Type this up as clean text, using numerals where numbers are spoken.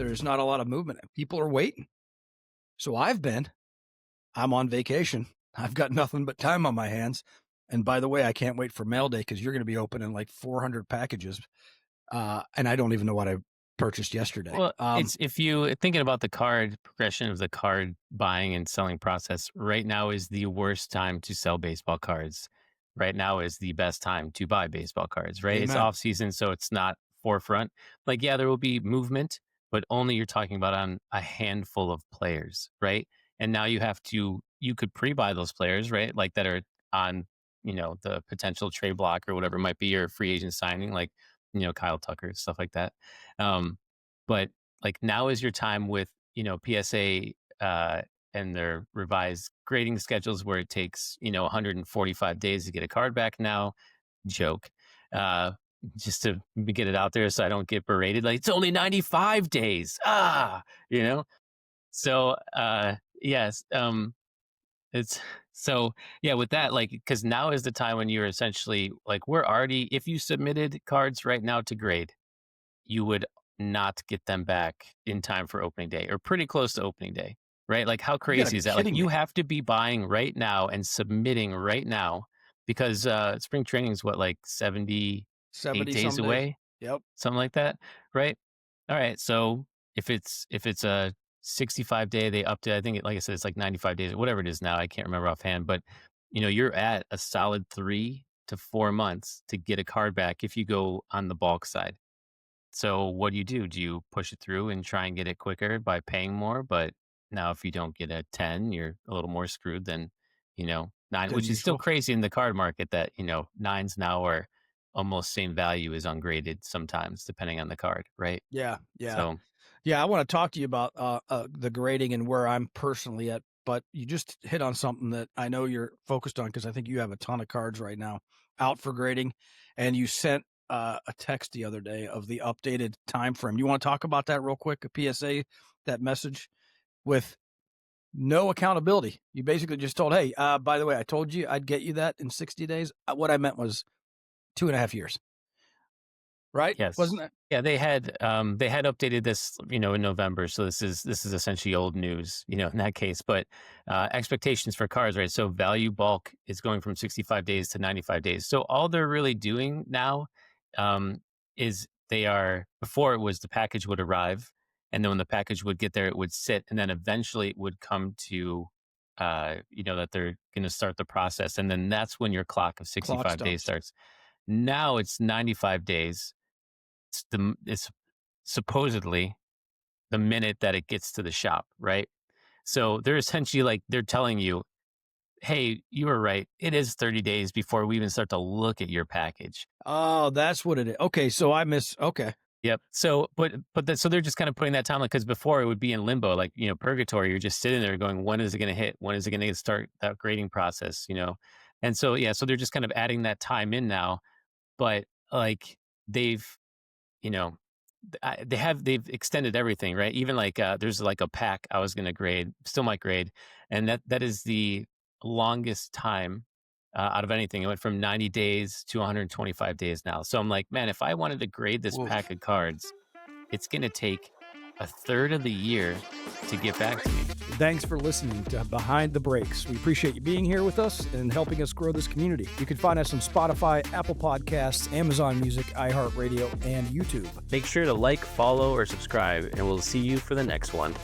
there's not a lot of movement. People are waiting. So I'm on vacation. I've got nothing but time on my hands. And by the way, I can't wait for mail day because you're going to be opening like 400 packages. And I don't even know what I purchased yesterday. Well, it's if you thinking about the card progression of the card buying and selling process, right now is the worst time to sell baseball cards. Right now is the best time to buy baseball cards, right? It's Amen. off season, so it's not forefront. Like, yeah, there will be movement, but only you're talking about on a handful of players, right? And now you could pre-buy those players, right? Like that are on, the potential trade block or whatever it might be, your free agent signing, like, Kyle Tucker, stuff like that. Um, but like now is your time with, PSA and their revised grading schedules where it takes, 145 days to get a card back now. Joke. Just to get it out there so I don't get berated. Like, it's only 95 days. So, yes. It's so, yeah, with that, like, because now is the time when you're essentially like, if you submitted cards right now to grade, you would not get them back in time for opening day or pretty close to opening day, right? Like, how crazy is that? Like, you have to be buying right now and submitting right now because spring training is what, like 70 days away? Yep. Something like that, right? All right. So if it's a 65 day, they upped it. I think, like I said, it's like 95 days, whatever it is now. I can't remember offhand, but you're at a solid 3 to 4 months to get a card back if you go on the bulk side. So what do? Do you push it through and try and get it quicker by paying more? But now if you don't get a 10, you're a little more screwed than, 9, which is still crazy in the card market that, 9s now are almost same value as ungraded sometimes, depending on the card, right? Yeah. Yeah. So, yeah, I want to talk to you about the grading and where I'm personally at, but you just hit on something that I know you're focused on because I think you have a ton of cards right now out for grading, and you sent a text the other day of the updated time frame. You want to talk about that real quick? A PSA, that message with no accountability. You basically just told, hey, by the way, I told you I'd get you that in 60 days. What I meant was 2.5 years. Right? Yes. Wasn't it? Yeah, they had updated this, in November. So this is essentially old news, in that case. But expectations for cards, right? So value bulk is going from 65 days to 95 days. So all they're really doing now is before it was the package would arrive, and then when the package would get there, it would sit, and then eventually it would come to that they're going to start the process, and then that's when your clock of 65 days starts. Now it's 95 days. It's supposedly the minute that it gets to the shop, right? So they're essentially like, they're telling you, hey, you were right. It is 30 days before we even start to look at your package. Oh, that's what it is. Okay. So okay. Yep. So, so they're just kind of putting that timeline because before it would be in limbo, like, purgatory. You're just sitting there going, when is it going to hit? When is it going to start that grading process? And so, yeah, so they're just kind of adding that time in now, but like they've extended everything, right? Even like there's like a pack I was going to grade, still might grade, and that is the longest time out of anything. It went from 90 days to 125 days now. So I'm like, man, if I wanted to grade this pack of cards, it's going to take a third of the year to get back to me. Thanks for listening to Behind the Breaks. We appreciate you being here with us and helping us grow this community. You can find us on Spotify, Apple Podcasts, Amazon Music, iHeartRadio, and YouTube. Make sure to like, follow, or subscribe, and we'll see you for the next one.